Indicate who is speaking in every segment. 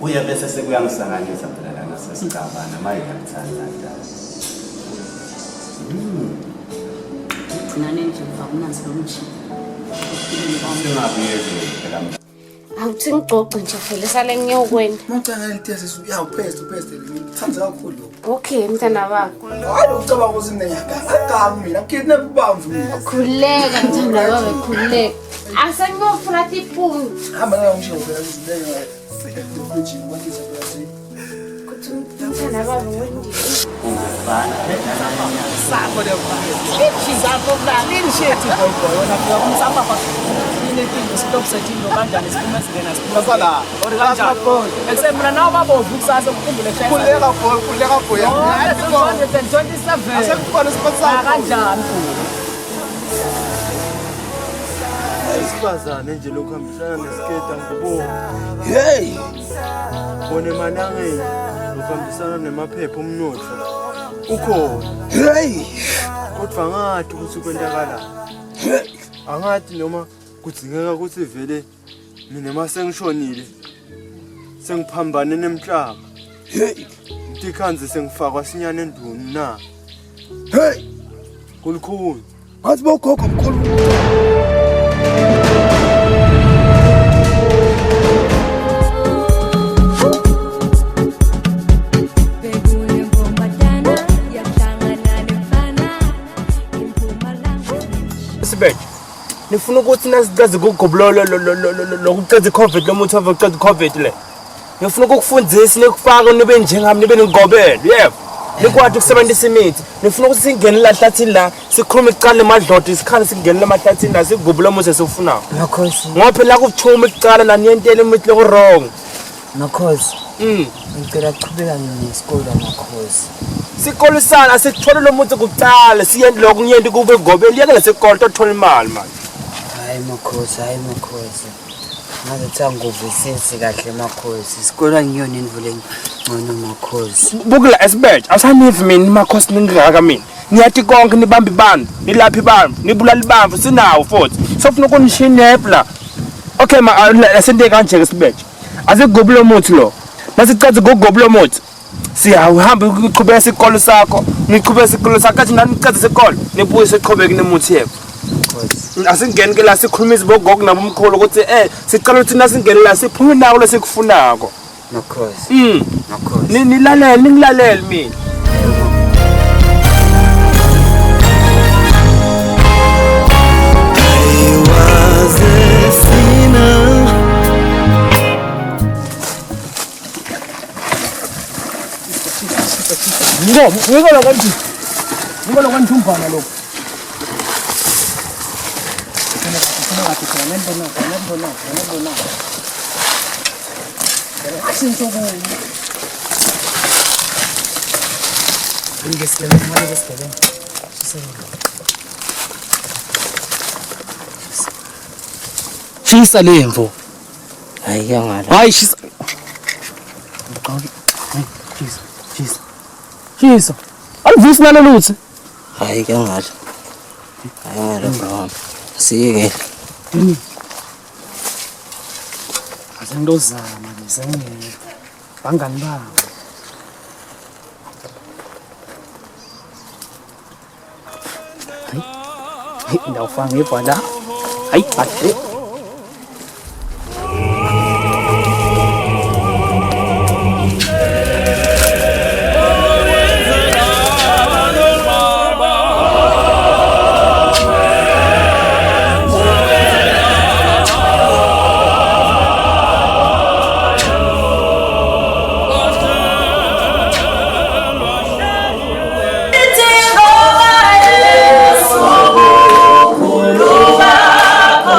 Speaker 1: Uya bese sekuyangisanganisa phela la ngasesigabana maye ngiyamthanda njalo.
Speaker 2: Nani nje akunanzi lo mshini.
Speaker 1: Singabuye phela.
Speaker 3: Awuthi ngigcoce nje phela sale ngiyokweni.
Speaker 4: Mawucanga litiyase uyawuphesta ngithandza kakhulu.
Speaker 3: Okay mntana wakho.
Speaker 4: Hayi ucaba ukuthi ngiyakagama mina kidnap ubamvu mina.
Speaker 3: Khuleka mntana wakho khuleka. Asengiyofuna tipuni.
Speaker 4: Hamba la ngisho phela izibeke ngikujini kwakhiza phela.
Speaker 3: Kuthi mntana wakho wendi.
Speaker 1: Ungefana
Speaker 5: sakho le zakho kulani shithi boy wona phela kumsamba kwa inetinto stop setting kanjani siphuma singena siphuma sala or kanjani esemna nawo babovu kusasa ukukhumbule khuleka boy 127 asekufana sponsor kanjani
Speaker 6: Isibazane nje lokuhambisana nesiketa ngobo.
Speaker 4: Hey!
Speaker 6: Bone manange lokuhambisana nemaphepha umnotho. Ukho.
Speaker 4: Hey!
Speaker 6: Kodwa ngathi ukuthi kwentakala. Angathi noma kudzingeka ukuthi vele mina mase ngishonile. Sengiphambane nemhlaba.
Speaker 4: Hey!
Speaker 6: Ntikhanze sengifakwa sinyane enduni na.
Speaker 4: Hey!
Speaker 6: Kulukhulu.
Speaker 4: Ngathi bogogo omkhulu.
Speaker 6: Sibek. Nifuna ukuthi nasicaze ukugoblola lokuceda iCovid lomuthi ovoceda iCovid le. Ngifuna ukukufundisa nikufaka nibe njengami nibe ngigobele, yebo. Nikwathi ukusebenzisa imithi. Nifuna ukuthi singene la hlathini la, sikhulume icala emadlodo, isikhali singene la mahlathini la sigobula umuthi esifunayo.
Speaker 5: Makhosi
Speaker 6: Ngoba phela kubuthuma icala la niyentela imithi lo wrong.
Speaker 5: makhosi ngicela uchubeka ngesikole makhosi
Speaker 6: Sikole sana asithole lo muthi kuqala siyende lokho nyenti kube ngobele yekela sikole tothola imali manje.
Speaker 5: hayi makhosi ngaze tsangovisisi kahle makhosi isikole ngiyona indvule ngcono makhosi
Speaker 6: Bukela esibet asanivi mina makhosi ningaka mina. Niyathi konke nibamba ibandla, nilaphi ibandla, nibulala ibandla sinawo futhi. Sofuna ukunishinepla. Okay ma asente kanje ke sibet. Azigobula umuthi lo. Masicaze ukugobula umuthi. Siyahamba ukuqhubeka isikole sakho, niqhubeka isikole sakho kathi nani nicaze isikole, nibuye siqhubeke nemuthi yebo. Asingene ke la sikhulumisa bogogo nabomkhulu ukuthi sicela ukuthi nasingene la siphume nawo lesikufunako.
Speaker 5: makhosi makhosi
Speaker 6: Nilalele ningilalele mina. Ngikona kanti. Ngikona kanti umbana lokho.
Speaker 5: Shisa lemvu hayi yangala
Speaker 6: Hayi shisa. Shisa. Alivisi nalo lutho.
Speaker 5: hayi yangala bro sike
Speaker 6: Asengidozama ngisenge bangani babo. Hayi ndawufanga ibhala. Hayi bahle.
Speaker 7: Kulubako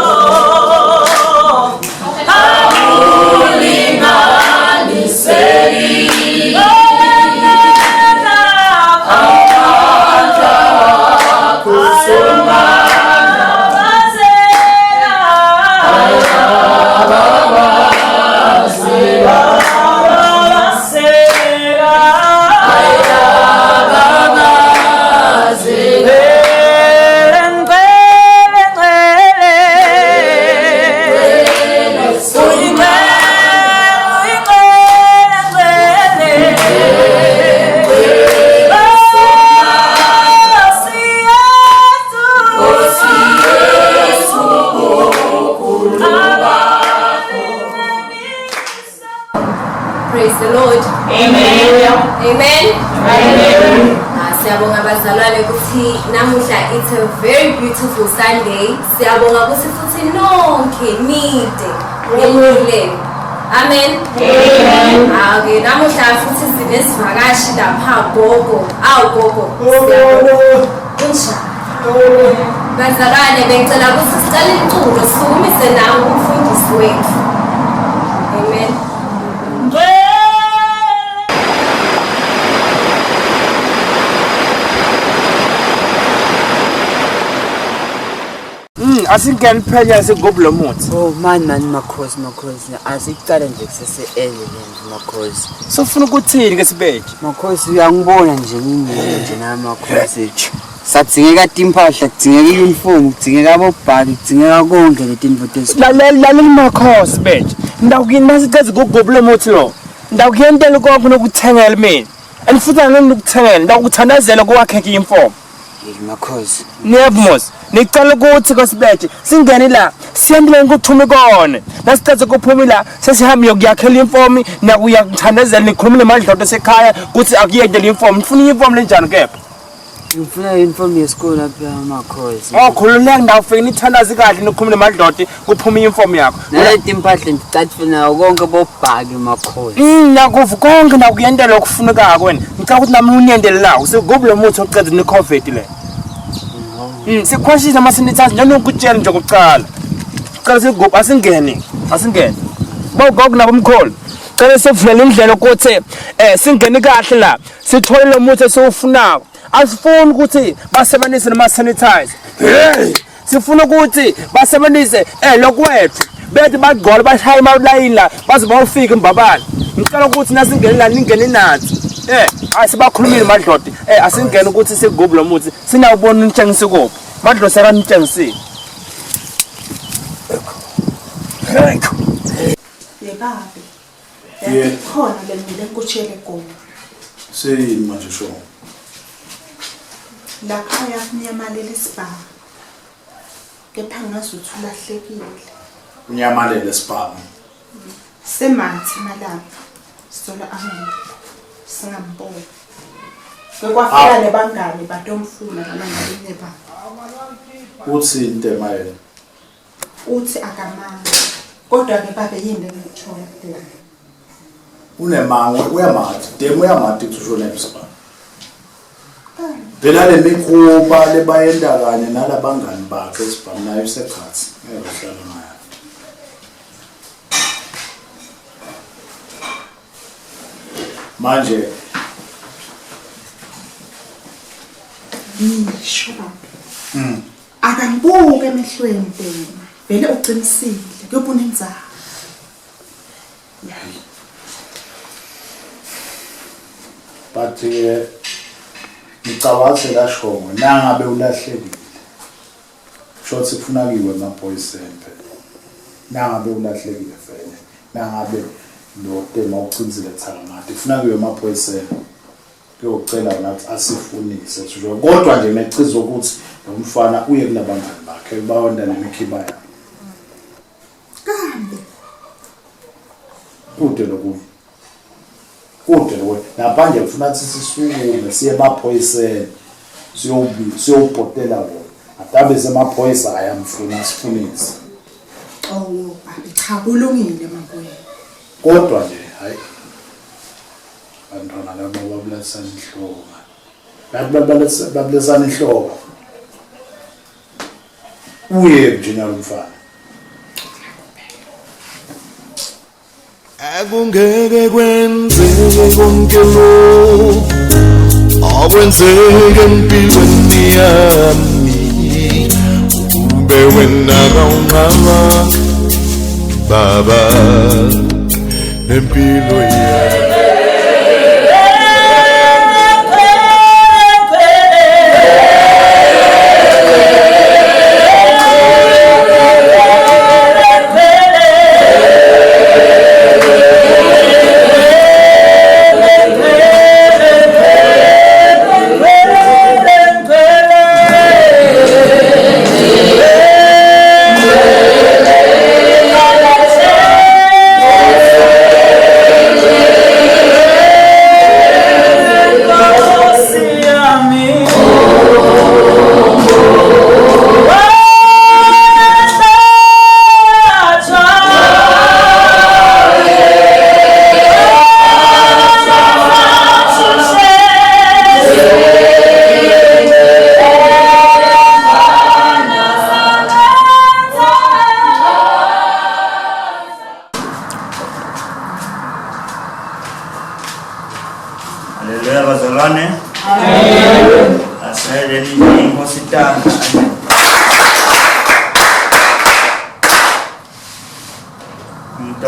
Speaker 7: Praise the Lord.
Speaker 3: Amen.
Speaker 7: Amen.
Speaker 3: Amen.
Speaker 7: Siyabonga bazalwane ukuthi namuhla it's a very beautiful Sunday. Siyabonga ukuthi futhi nonke nide ngelule. Amen.
Speaker 3: Amen.
Speaker 7: Okay, namuhla futhi sinesivakashi lapha gogo. Gogo. Siyabonga. Kunjani? Bazalwane bengicela ukuthi sicale iculo sikumise nawo umfundisi wethu. Amen.
Speaker 6: Asingeni phenya segoblo muthi.
Speaker 2: Oh man makhosi asicala nje kusese-early nje makhosi.
Speaker 6: Sofuna ukuthini ke sibeje?
Speaker 2: Makhosi uyangibona nje ngingene nje nami makhosi. Sadingeka impahla, kudingeka uniform, kudingeka abobhaki, kudingeka konke letinto lezi.
Speaker 6: Lalela makhosi beje. Ndawukini masiceze ukugoblo muthi lo. Ndawukuyentela konke nokuthengela mina. Andifuna ngikuthengela, ndawukuthandazela kwakheke uniform.
Speaker 2: Makhosi.
Speaker 6: Nebmos. Nicala ukuthi kwasibeje singene la siyandile ngikuthuma ikona nasiceze kuphuma la sesihambe yokuyakhela inform nakuyakuthandazela nikhuluma nemadlodo sekhaya ukuthi akuyeke le inform ngifuna uniform lenjani kepha
Speaker 2: ngifuna uniform yesikole lapha makhosi
Speaker 6: khululeka ndawufika nithandaze kahle nikhuluma nemadlodo kuphuma uniform yakho
Speaker 2: naleti impahla ngicatfuna konke bobhaki makhosi
Speaker 6: nakuvu konke nakuyentela okufuneka wena ngicela ukuthi nami uniyendele la usekublo muthi oqedwe ne covid le sikhwashisa masinithatha njalo ukutshela nje kokucala cela sigubha asingene bawugogo nabo umkholo cela sivulele indlela ukuthi singene kahle la sithole lo muthi esiwufunako asifuni ukuthi basebenzise nama sanitizer sifuna ukuthi basebenzise lokwethu bethi bagqola bashaya imawulayini la baze bawufika imbabala ngicela ukuthi nasingene la ningene nathi asibakhulumile madlodi asingene ukuthi sigubhe lo muthi sinawubona unitshengise kuphi madlo sekanitshengisile
Speaker 8: yebabe yathi khona lemile enkutshele goma
Speaker 4: seyini manje sho
Speaker 8: la khaya kunyamalele isibhamu kepha ngazuthi ulahlekile
Speaker 4: unyamalele sibhamu
Speaker 8: semathi malapha sizola amuntu singambona bekwafika lebangane batomfuna kamangaline ba
Speaker 4: uthi intemaye
Speaker 8: uthi akamanga kodwa ke babe yini ngithola kuphela
Speaker 4: unemango uyamathi demo uyamathi kushona ebisibhamu phela le mikhuba lebayenda kanye nalabangani bakhe esibhamu nayo isekhathi eyohlala nayo manje
Speaker 8: ngisho akangibuke emehlweni phela vele uqinisile kuyobona inzalo
Speaker 4: but ngicabase la shongo nangabe ulahlekile shothi kufuna kiwe emaphoyiseni phela nangabe ulahlekile vele nangabe lo tema uqinisile thakamade kufuna kiwe emaphoyiseni kuyocela nathi asifunise sisho kodwa nje nechizo ukuthi lo mfana uye kulabangani bakhe bawonda nemikhiba yakhe
Speaker 8: kambe
Speaker 4: kude lokuyi kude lo napanje ufuna ukuthi sisukume siye emaphoyiseni siyobhotela wona atabe semaphoyisa ayamfuna sifunise
Speaker 8: babe cha kulungile mabuyela
Speaker 4: kodwa nje hayi bantwana labo babulasana inhloko babulasana inhloko uye njalo mfana
Speaker 9: akungeke kwenzeke konke lo akwenzeke empilweni yami ube wena kawungqama baba empilo yami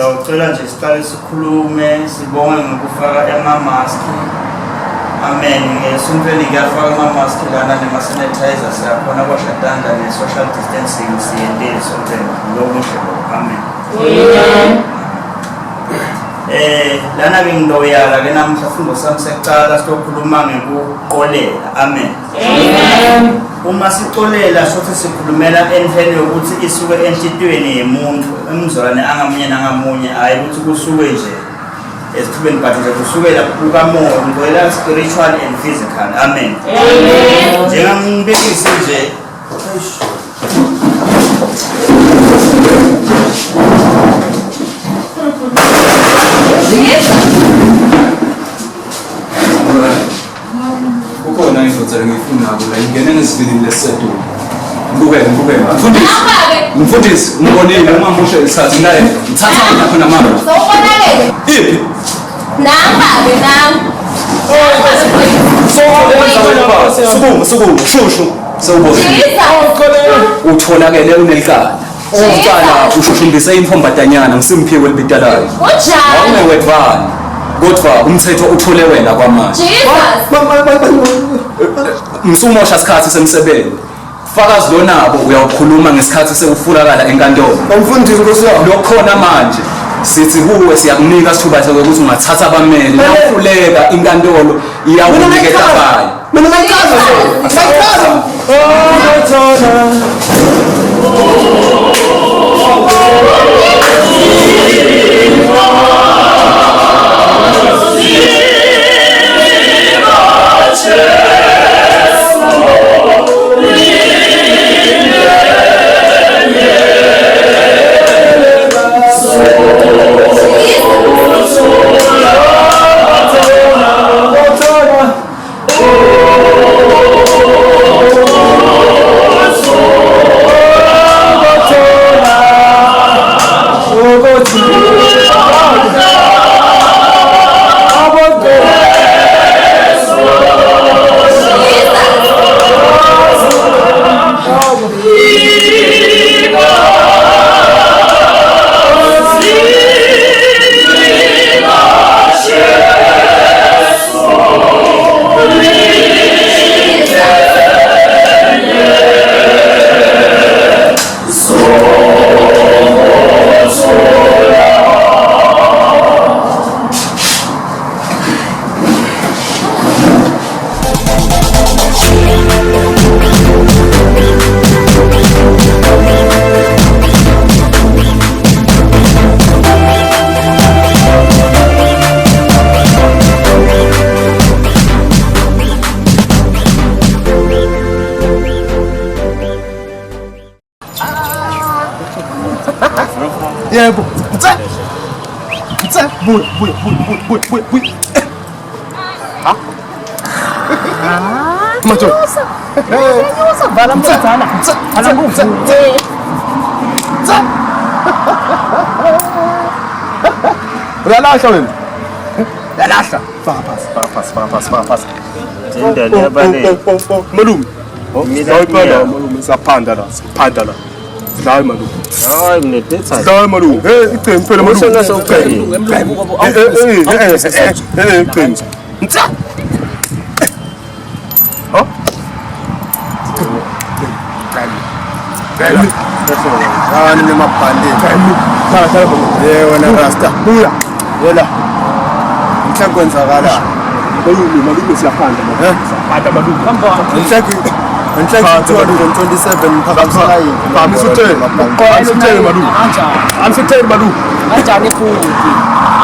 Speaker 10: Ngicela nje siqale sikhulume sibonge ngokufaka ama-maski. Amen. Ngesontweni ngiyafaka ama-maski lana nema-sanitizer siyakhona kwashadanda ne-social distancing siyendele esontweni. Lokusho lokho. Amen. Lana ke ngiloyala ke namuhla sifundo sami sekuqala sizokhuluma ngekuqolela. Amen. Uma siqolela sothi sikhulumela endleleni yokuthi isuke enhlitweni yemuntu emzalwane angamunye nangamunye hayi ukuthi kusuke nje esithubeni but nje kusukela kukamoya ngoyela spiritual and physical. Amen. Njengangibekise nje
Speaker 11: Ukhona ngifutha ngifuna ukula ingene ngesibili leseto. Ngibukele. Mfundisi, ngibonile uma musha isikhathi naye. Ngithatha lapha namama.
Speaker 7: Sawubonakele.
Speaker 11: Iphi?
Speaker 7: Namba-ke nami.
Speaker 11: Sukumu, shushu. Sawubona. Utholakele unelikala. Ukutala ushushumbise imphombatanyana ngisimphiko elibitalayo.
Speaker 7: Unjani?
Speaker 11: Awunewedvana. Kodwa umthetho uthule wena kwamanje. Msumosha isikhathi semsebenzi. Fakazi lonabo uyawukhuluma ngesikhathi sekufunakala enkantolo. Umfundisi Nkosi yami lokhona manje. Sithi kuwe siyakunika isithuba sokuthi ungathatha abameli. Nawuhluleka inkantolo iyawunikeza ekhaya.
Speaker 6: Mina ngiyaqhaza.
Speaker 4: Yebo. Buya. Ha? Macho.
Speaker 5: Vala mtana. Hala nguvu.
Speaker 4: Uyalahla wena.
Speaker 6: Yalahla.
Speaker 4: Pass.
Speaker 6: Indlela yabane.
Speaker 4: Malume.
Speaker 6: Mina
Speaker 4: malume saphanda la. Dai malume.
Speaker 6: Hayi nginedetha.
Speaker 4: Dai malume. Iqembu phela malume.
Speaker 5: Usona sewuqedile emlungu ngoba
Speaker 4: Iqembu. Ntsa. Ha? Kali. Hani ni mapande. Kali. Wena rasta. Buya. Yela. Mhlakwenzakalala. Malume siyaphanda. Siyaphanda malume. Unhlaki 227 phakamisela yini? Phakamisela malume. Angisitheli malume.
Speaker 5: kanjani iphungu?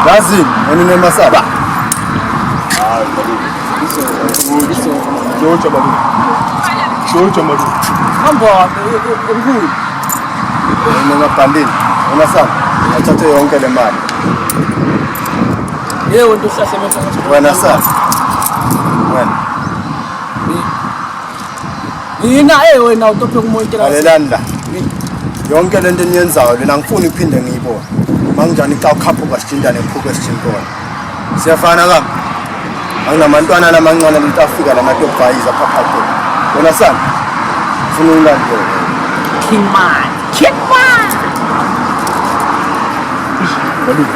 Speaker 4: Yazini, wena unemasaba. Jojo malume.
Speaker 5: Hamba emkhulu.
Speaker 4: Ngingabhandini. Unasana. Athathe yonke le mali.
Speaker 5: Yebo nto uhlahle manje.
Speaker 4: Wena sana. Wena.
Speaker 5: Yina wena utophe kumuntu la.
Speaker 4: Alelanda. Yonke lento eniyenzayo lena ngifuni iphinde ngiyibone. Manginjani xa ukhaphuka sithinta nephuko esithintona. Siyafana kabi. Anginamantwana namancane lithi afika lamadobhayiza phakathi. Wena sana. Ufuna ulandele.
Speaker 5: King man.
Speaker 6: Balula.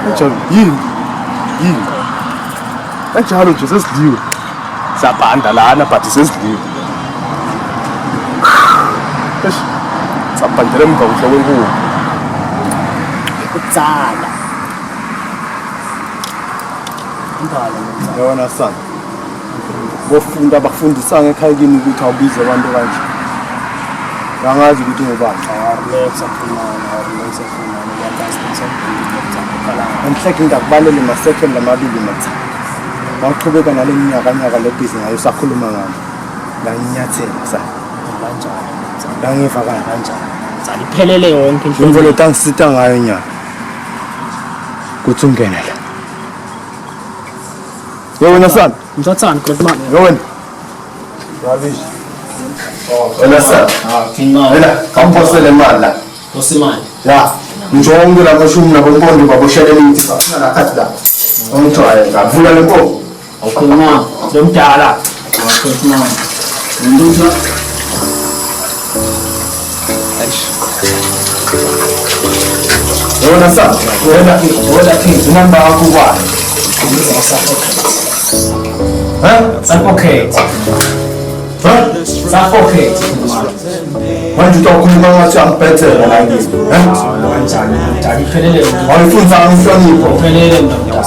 Speaker 6: Kanjalo. Yini? Kanjalo nje sesidliwe. Sabhanda lana but sesidliwe. Sabhandela emva kuhle kwenkulu.
Speaker 5: Kutsala.
Speaker 6: Yabona sana. Bofunda abafundisanga ekhaya kini ukuthi awubize abantu kanje. Angazi ukuthi ngubani. Anhleke ngikubalele ma-second lamabili mathathu. Mawuqhubeka nale minyaka le business ngayo sakhuluma ngalo. Nganginyathela sa.
Speaker 5: Kanjani?
Speaker 6: Ngangiva kanjani.
Speaker 5: Saliphelele yonke into.
Speaker 6: Imvelo tangisita ngayo nya. Kuthi ungene la. Yewena sana.
Speaker 5: Mthathani Godman.
Speaker 6: Yewena. Ravish. Wena sana.
Speaker 5: Kinga.
Speaker 6: Wena kampostele imali la.
Speaker 5: Osimali.
Speaker 6: Ya. Njonke la mashumi nabompondo baboshele imithi bafuna la khathi la. Ongithoya ngavula lempopo.
Speaker 5: Awukhuluma lomdala. Awukhuluma. Nduzwa.
Speaker 6: Yewena sana. Wena king inamba yakho kwayo.
Speaker 5: Suffocate. Suffocate.
Speaker 6: Manje utokhuluma ngathi angibhethele la ngini.
Speaker 5: Kanjani phelele.
Speaker 6: Awuyifunza ngihlonipho.
Speaker 5: Phelele mntomdala.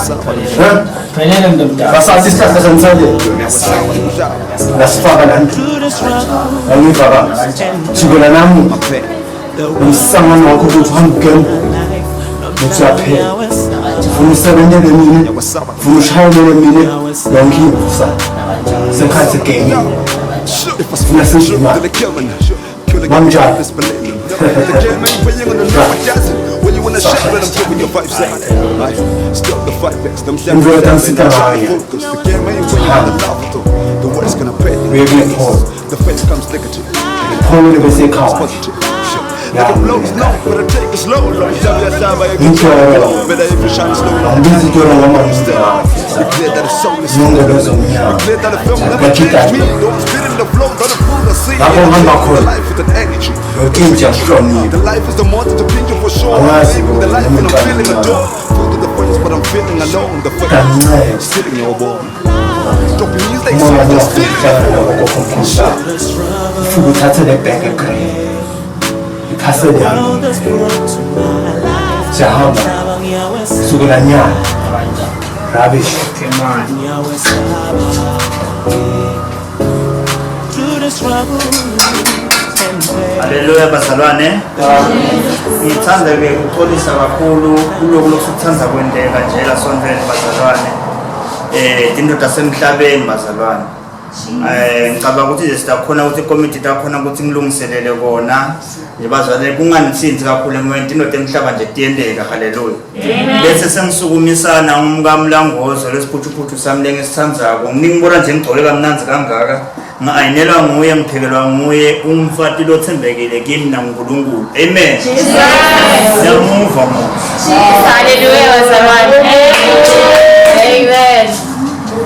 Speaker 5: Phelele mntomdala.
Speaker 6: Basathi isihlahla semthele. Lasifaka la ndlu. Angivaka. Sukela nami. Umsangano wakho ukuthi hangigem. Muthi yaphela. Ufuna usebenzele mina. Ufuna ushayelele mina. Yonke imvusa. Sekhathi gaming. Ufuna sishimali. Mamjani. Imvelo tangisita ngayo. Uyekule phone bese ekhaya. Angizi tolo ngoma nongelozo mnyama ngakitati lapho ngihamba khona yonke into yahlonipha angazi umoya uthathe le bag egrey iphasele yami siyahamba sukela nyana rubbish
Speaker 10: Haleluya bazalwane. Ngithanda ke ukuxolisa kakhulu kuloko lokuthanda kwendeka nje la sonvele bazalwane. Indoda semhlabeni bazalwane. Ngicabanga ukuthi nje sidakhona ukuthi committee takhona ukuthi ngilungiselele kona. Nje bazalwane kunganithinzi kakhulu emoyeni indoda emhlaba nje tiyendeka haleluya. Bese sengisukumisana ngumkamlangozo lesiphuthuphuthu sami lengisithandzako. Ngingibona nje ngigcole kamnanzi kangaka. Ngayinelwa nguye ngiphekelwa nguye umfati lothembekile kimi naNkulunkulu. Amen. Jesus. Yamuva mo.
Speaker 3: Hallelujah bazalwane. Amen.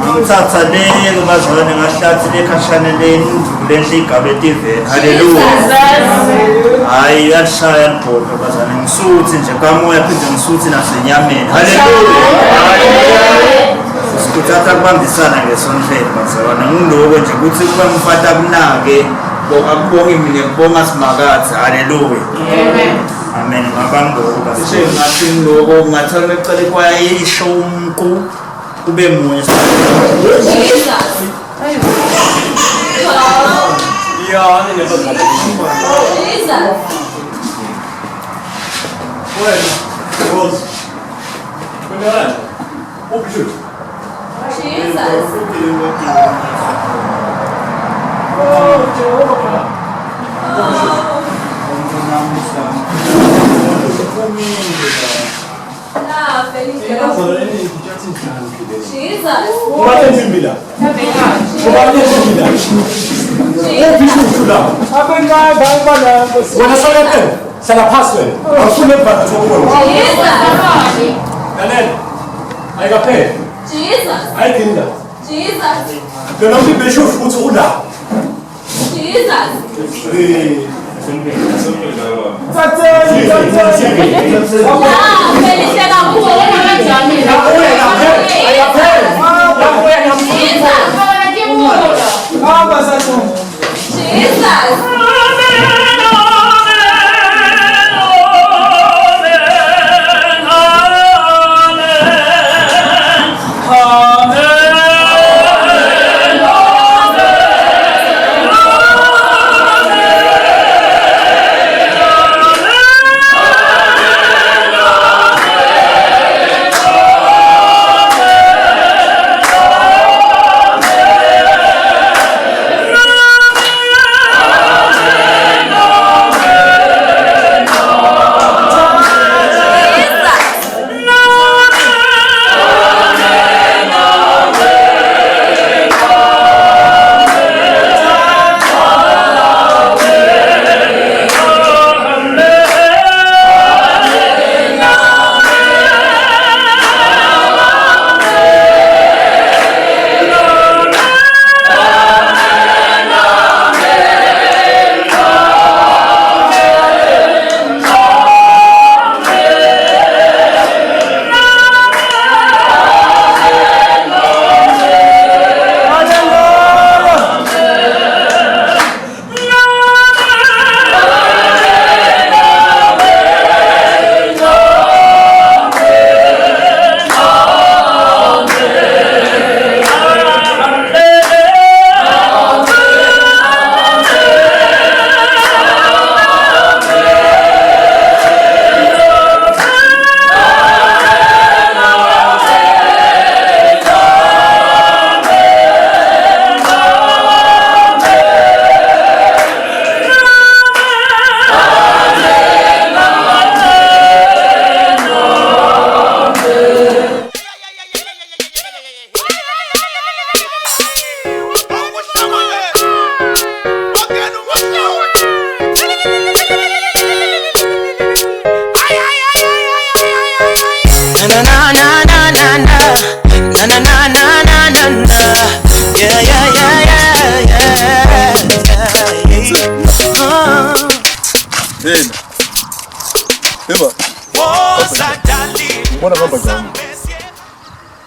Speaker 10: Ngithatha le bazalwane ngahlathi lekhashane lenhle igaba etiveni. Haleluya. Hayi yashaya ibhodo bazalwane ngisuthi nje kamoya phinde ngisuthi nasenyameni. Haleluya. Sikuthatha kubambisana ngesonhlelo bazalwane ngiloko nje ukuthi kuba mfata kunake akubonge mina kubonga simakathi haleluya amen ngabangoko basishe ngathi ngiloko ngathana ecala kwaya isho umqu kube munye Jesus ya nene bazalwane Jesus Bueno Bueno Obje Jesus. Oh, Jehovah.
Speaker 12: Jesus.
Speaker 6: Hai Kinder.
Speaker 12: Jesus.
Speaker 6: Genau wie Bischof und so da.
Speaker 12: Jesus.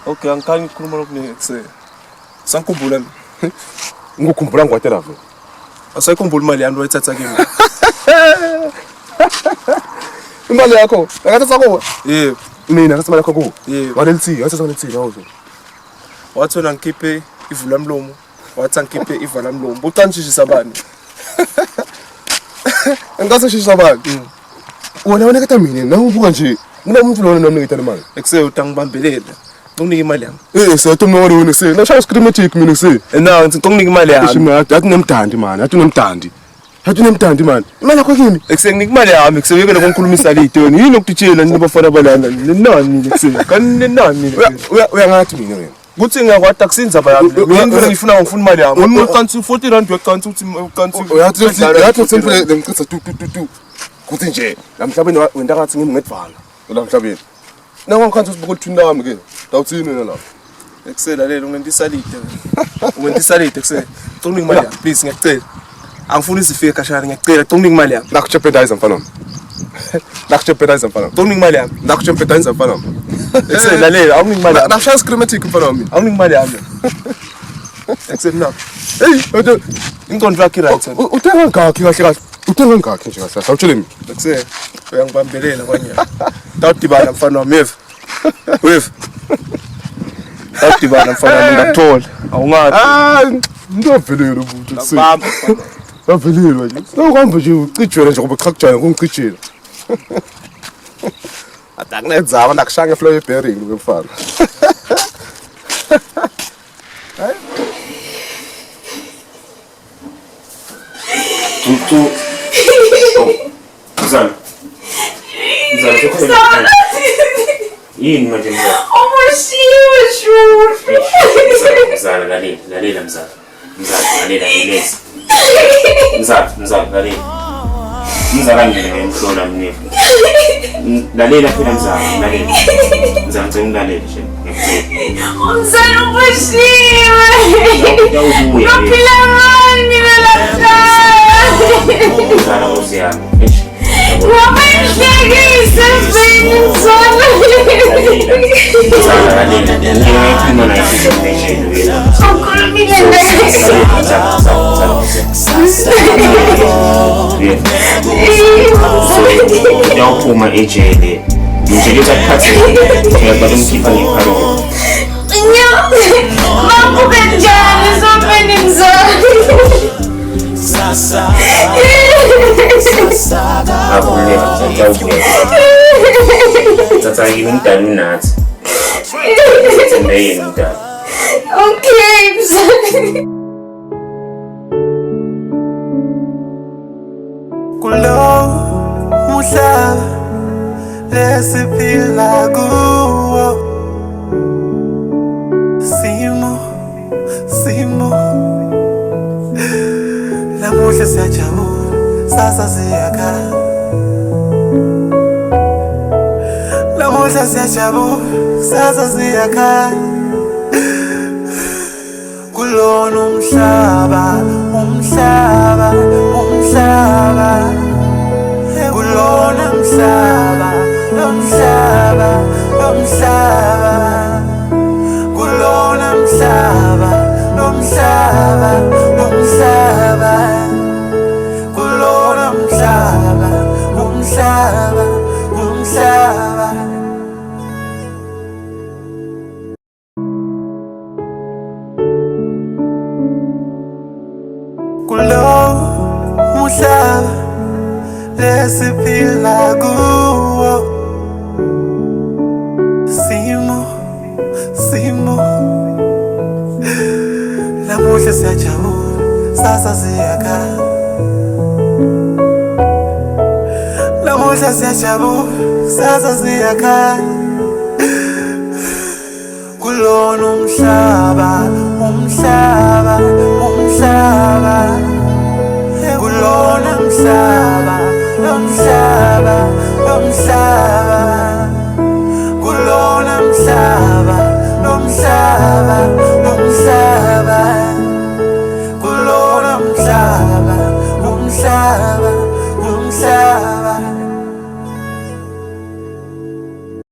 Speaker 6: Okay, angikhangi ukukhuluma lokuningi ekuseni. Sangikhumbula ngikukhumbula ngwatela vele. Asayikhumbula imali yami oyithatha kimi. Imali yakho, akathatha kuwe? Yebo. Mina ngathatha imali yakho kuwe? Yebo. Walelithini, wathatha walelithini awuzo. Wathona ngikhiphe ivula mlomo, wathi ngikhiphe ivala mlomo. Ucanishisa abani? Engasishisa abani? Wona kata mina, nawubuka nje. Mina umuntu lona nomnikita imali. Ekuse utangibambelela. Nginika imali yami. Seyathoma wona wena se. Nashaya schematic mina se. Na nginika imali yami. Athi nemdandi man, athi nemdandi. Athi nemdandi man. Imali yakho kimi. Ekuse nginika imali yami, ekuse uyekela ukungikhulumisa litoni. Yini okutshela nibafana balana. Nani ekuse. Kanani. Uyangathi mina wena. Kuthi ngiyakwathi akusinzaba yami. Mina ngifuna imali yami. Umuntu kanti 40 rand uyakanti uthi kanti. Uyathi simple ngicitha tu. Kuthi nje namhlabeni wenda ngathi ngimi ngedvala. Lamhlabeni. Nangikhansi usibuka uthini lami ke. Dawuthini wena lapha. Ekusela lelo ngento isalide. Ngento isalide ekusela. Ngicela imali yami please ngiyacela. Angifuni izifike kashana ngiyacela. Ngicela imali yami. Nakuchepedize mfana wami. Nakuchepedize mfana wami. Ngicela imali yami. Nakuchepedize mfana wami. Ekusela lalela awunika imali yami. Nakushaya schematic mfana wami. Awunika imali yami. Ekusela na. Hey, ingqondo yakhe right. Uthenga ngakhi kahle kahle. Uthenga ngakhi nje kahle. Awutshele mina. Ekusela uyangibambelela kwanye. Dawudibana mfana wami ev. Wev. Dawudibana mfana wami ngakuthola. Awungathi. Ngiyavelela umuntu ekuseni. Ngavelelwa nje. Sawuhamba nje ucijwela nje ngoba chakujana kungicijela. Atakunezaba nakushanga flow bearing lo mfana. Hayi. Tu. Zan. Yini manje mzala?
Speaker 7: Umoshiwe shuru.
Speaker 6: Mzala lalela mzala. Mzala lalela ilezi. Mzala lalela. Mzala ngene ngimhlola mnifu. Lalela phela mzala, lalela. Mzala ngicela ungilalele nje.
Speaker 7: Umzala umoshiwe.
Speaker 6: Yawubuya.
Speaker 7: Ngaphila ngani la.
Speaker 6: Mzala
Speaker 12: Nkosi yami. Uyaphuma ejele. Ngijike ukuphathe. Ngiyaqala umkhipha ngeparole.
Speaker 7: Mabuke njani zomeni mzali.
Speaker 12: Akuleka Tata yini umdala nathi. Thembe yini umdala.
Speaker 7: Okay mzali.
Speaker 9: Kulo umhlaba lesiphila kuwo simo namuhla siyajabula sasa siyakhala namuhla siyajabula sasa siyakhala kulona umhlaba kulona umhlaba kulona umhlaba kulona umhlaba kulo umhlaba lesiphila kuwo simo namuhla siyajabula sasa siyakhala namuhla siyajabula sasa siyakhala kulona umhlaba kulona umhlaba kulona umhlaba